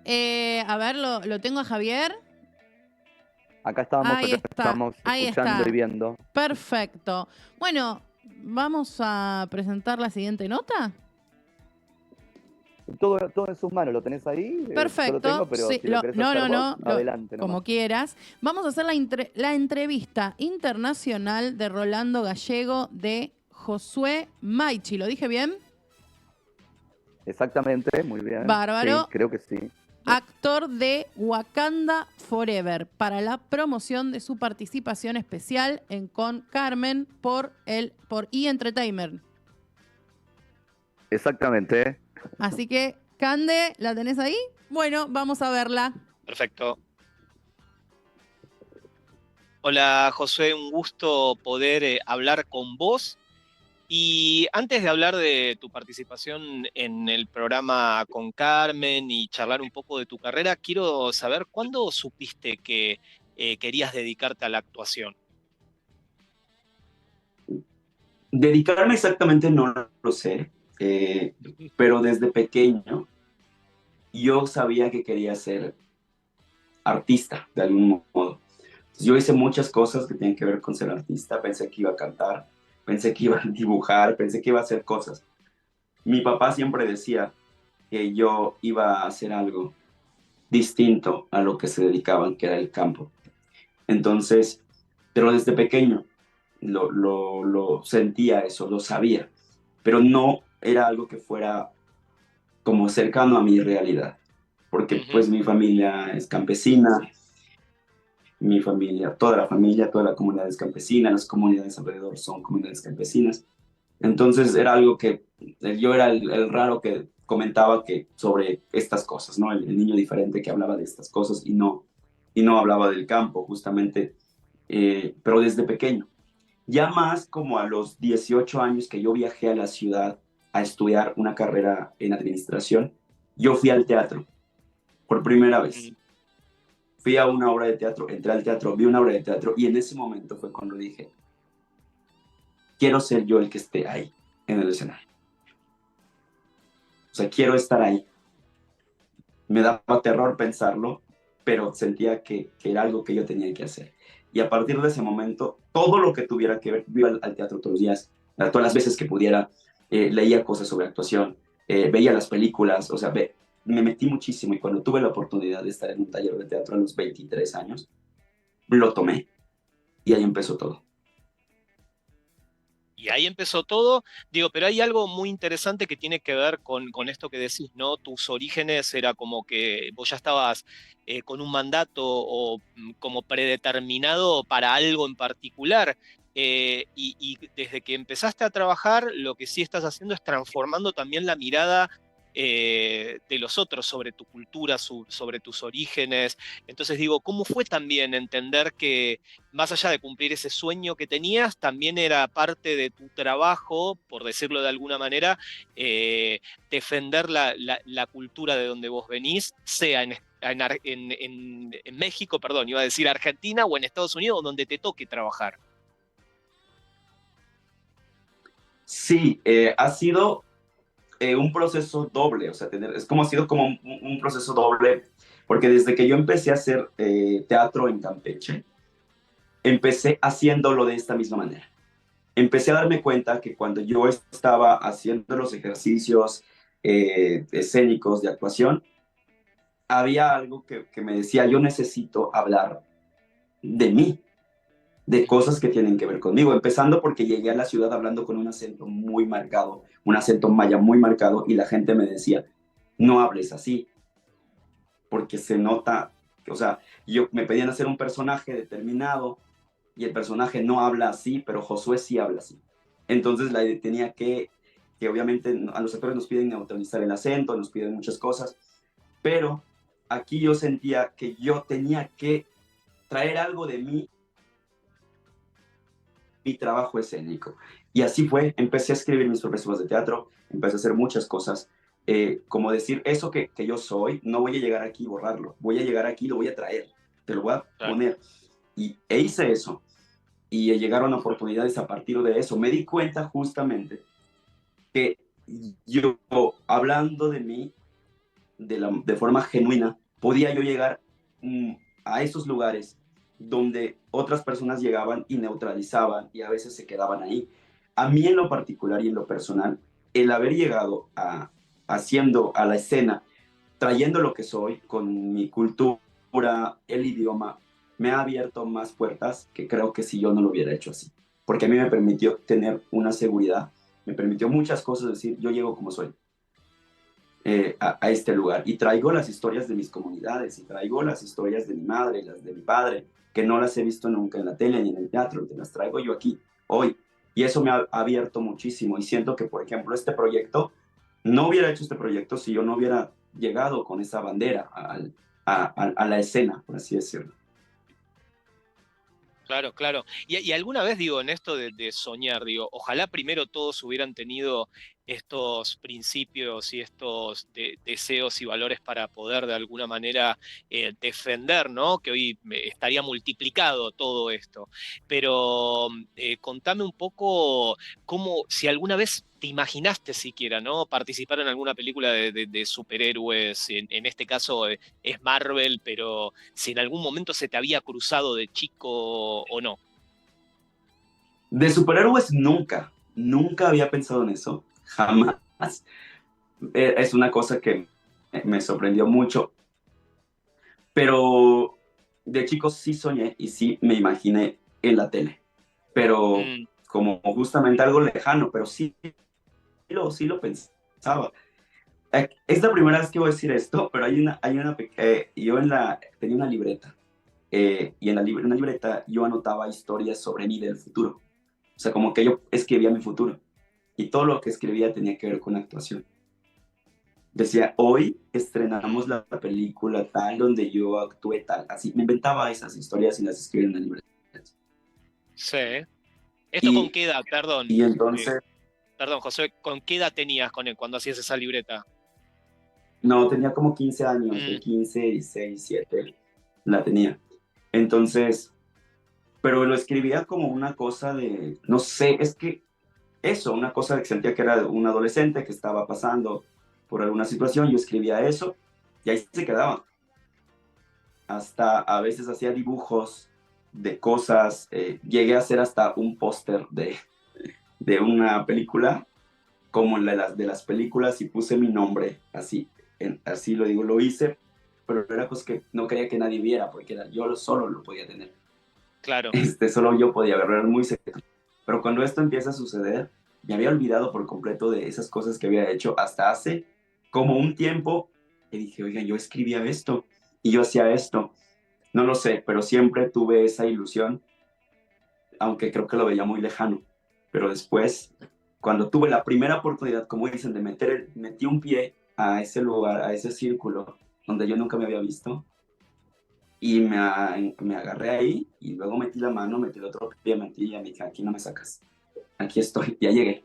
A ver, lo tengo a Javier. Acá estábamos, Ahí acá está, estamos ahí escuchando está. y viendo. Perfecto. Bueno, ¿vamos a presentar la siguiente nota? Todo en sus manos, ¿lo tenés ahí? Yo lo Perfecto. tengo, pero Sí, si lo querés no, hacer no, vos, no. adelante nomás. Como quieras. Vamos a hacer la entrevista internacional de Rolando Gallego de Josué Maichi. ¿Lo dije bien? Exactamente, muy bien. Sí, Bárbaro. creo que sí. Actor de Wakanda Forever, para la promoción de su participación especial en Con Carmen por E! Entertainment. Exactamente. Así que, Cande, ¿la tenés ahí? Bueno, vamos a verla. Perfecto. Hola Josué, un gusto poder hablar con vos. Y antes de hablar de tu participación en el programa con Carmen y charlar un poco de tu carrera, quiero saber cuándo supiste que querías dedicarte a la actuación. Dedicarme exactamente no lo sé, pero desde pequeño yo sabía que quería ser artista de algún modo. Yo hice muchas cosas que tienen que ver con ser artista. Pensé que iba a cantar, pensé que iba a dibujar, pensé que iba a hacer cosas. Mi papá siempre decía que yo iba a hacer algo distinto a lo que se dedicaban, que era el campo. Entonces, pero desde pequeño lo sentía eso, lo sabía, pero no era algo que fuera como cercano a mi realidad, porque pues mi familia es campesina, mi familia, toda la comunidad es campesina, las comunidades alrededor son comunidades campesinas. Entonces era algo que yo era el raro que comentaba que sobre estas cosas, ¿no? El niño diferente que hablaba de estas cosas y no hablaba del campo, justamente, pero desde pequeño. Ya más como a los 18 años que yo viajé a la ciudad a estudiar una carrera en administración, yo fui al teatro por primera vez. Fui a una obra de teatro, entré al teatro, vi una obra de teatro y en ese momento fue cuando dije, quiero ser yo el que esté ahí, en el escenario. O sea, quiero estar ahí. Me daba terror pensarlo, pero sentía que era algo que yo tenía que hacer. Y a partir de ese momento, todo lo que tuviera que ver, yo iba al teatro todos los días, todas las veces que pudiera, leía cosas sobre actuación, veía las películas, o sea, me metí muchísimo y cuando tuve la oportunidad de estar en un taller de teatro a los 23 años, lo tomé y ahí empezó todo. Y ahí empezó todo, digo, pero hay algo muy interesante que tiene que ver con esto que decís, ¿no? Tus orígenes era como que vos ya estabas con un mandato o como predeterminado para algo en particular. Y desde que empezaste a trabajar, lo que sí estás haciendo es transformando también la mirada de los otros sobre tu cultura, sobre tus orígenes. Entonces digo, ¿cómo fue también entender que más allá de cumplir ese sueño que tenías, también era parte de tu trabajo, por decirlo de alguna manera, defender la cultura de donde vos venís, sea en México, perdón, iba a decir Argentina o en Estados Unidos, donde te toque trabajar? Sí, ha sido un proceso doble, o sea, ha sido como un proceso doble, porque desde que yo empecé a hacer teatro en Campeche, empecé haciéndolo de esta misma manera. Empecé a darme cuenta que cuando yo estaba haciendo los ejercicios escénicos de actuación, había algo que me decía, yo necesito hablar de mí, de cosas que tienen que ver conmigo, empezando porque llegué a la ciudad hablando con un acento muy marcado, un acento maya muy marcado, y la gente me decía, no hables así, porque se nota, o sea, yo me pedían hacer un personaje determinado, y el personaje no habla así, pero Josué sí habla así. Entonces tenía que obviamente a los actores nos piden neutralizar el acento, nos piden muchas cosas, pero aquí yo sentía que yo tenía que traer algo de mí, mi trabajo escénico. Y así fue, empecé a escribir mis propias obras de teatro, empecé a hacer muchas cosas, como decir, eso que yo soy, no voy a llegar aquí y borrarlo, voy a llegar aquí y lo voy a traer, te lo voy a poner. E hice eso, y llegaron oportunidades a partir de eso. Me di cuenta justamente que yo, hablando de mí, de forma genuina, podía yo llegar a esos lugares donde otras personas llegaban y neutralizaban y a veces se quedaban ahí. A mí en lo particular y en lo personal, el haber llegado haciendo a la escena, trayendo lo que soy, con mi cultura, el idioma, me ha abierto más puertas que creo que si yo no lo hubiera hecho así. Porque a mí me permitió tener una seguridad, me permitió muchas cosas, decir, yo llego como soy. A este lugar y traigo las historias de mis comunidades y traigo las historias de mi madre y las de mi padre, que no las he visto nunca en la tele ni en el teatro, te las traigo yo aquí, hoy. Y eso me ha abierto muchísimo y siento que, por ejemplo, este proyecto, no hubiera hecho este proyecto si yo no hubiera llegado con esa bandera a la escena, por así decirlo. Claro, claro. Y alguna vez, digo, en esto de soñar, digo, ojalá primero todos hubieran tenido estos principios y estos deseos y valores para poder de alguna manera defender, ¿no? Que hoy estaría multiplicado todo esto. Pero contame un poco cómo, si alguna vez te imaginaste siquiera, ¿no? Participar en alguna película de superhéroes, en este caso es Marvel, pero si en algún momento se te había cruzado de chico o no. De superhéroes nunca había pensado en eso, jamás. Es una cosa que me sorprendió mucho, pero de chico sí soñé y sí me imaginé en la tele, pero como justamente algo lejano, pero sí lo pensaba. Es la primera vez que voy a decir esto, pero yo tenía una libreta, y en una libreta yo anotaba historias sobre mí del futuro. O sea, como que yo escribía mi futuro. Y todo lo que escribía tenía que ver con actuación. Decía, hoy estrenamos la película tal, donde yo actué tal. Así, me inventaba esas historias y las escribía en la libreta. Sí. ¿Esto con qué edad? Perdón. Y entonces... Perdón, José, ¿con qué edad tenías cuando hacías esa libreta? No, tenía como 15 años, de 15, 16, 17, la tenía. Entonces, pero lo escribía como una cosa de, no sé, es que eso, una cosa que sentía que era un adolescente que estaba pasando por alguna situación, yo escribía eso y ahí se quedaba. Hasta a veces hacía dibujos de cosas, llegué a hacer hasta un póster de una película, como de las películas, y puse mi nombre, así, así lo digo, lo hice, pero era cosa que no quería que nadie viera, porque yo solo lo podía tener. Claro. Solo yo podía verlo, era muy secreto. Pero cuando esto empieza a suceder, me había olvidado por completo de esas cosas que había hecho hasta hace como un tiempo, y dije, oigan, yo escribía esto, y yo hacía esto. No lo sé, pero siempre tuve esa ilusión, aunque creo que lo veía muy lejano. Pero después, cuando tuve la primera oportunidad, como dicen, de metí un pie a ese lugar, a ese círculo donde yo nunca me había visto, y me agarré ahí, y luego metí la mano, metí el otro pie, metí, y me dije, aquí no me sacas, aquí estoy, ya llegué.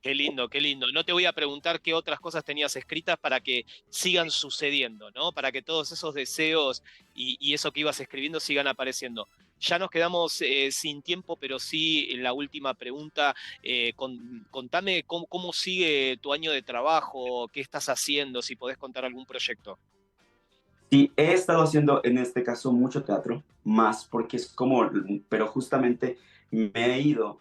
Qué lindo, qué lindo. No te voy a preguntar qué otras cosas tenías escritas para que sigan sucediendo, ¿no? Para que todos esos deseos y eso que ibas escribiendo sigan apareciendo. Ya nos quedamos sin tiempo, pero sí en la última pregunta, contame cómo sigue tu año de trabajo, qué estás haciendo, si podés contar algún proyecto. Sí, he estado haciendo en este caso mucho teatro, más porque es como, pero justamente me he ido,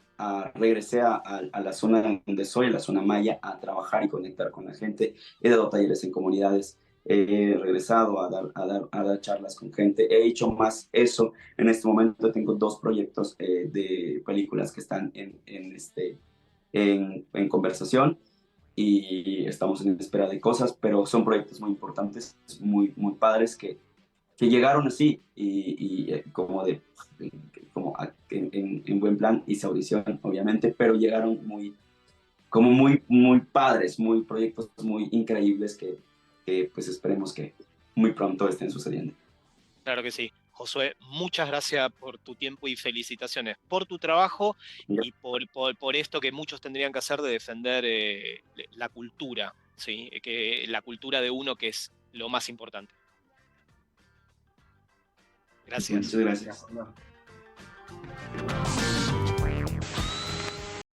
regresé a la zona donde soy, la zona maya, a trabajar y conectar con la gente. He dado talleres en comunidades, he regresado a dar charlas con gente, he hecho más eso. En este momento tengo 2 proyectos de películas que están en conversación, y estamos en espera de cosas, pero son proyectos muy importantes, muy, muy padres que llegaron así y en buen plan, hice audición obviamente, pero llegaron muy padres, muy proyectos muy increíbles que pues esperemos que muy pronto estén sucediendo. Claro que sí. Josué, muchas gracias por tu tiempo y felicitaciones por tu trabajo y por esto que muchos tendrían que hacer de defender la cultura, ¿sí? Que la cultura de uno, que es lo más importante. Gracias. Muchas gracias.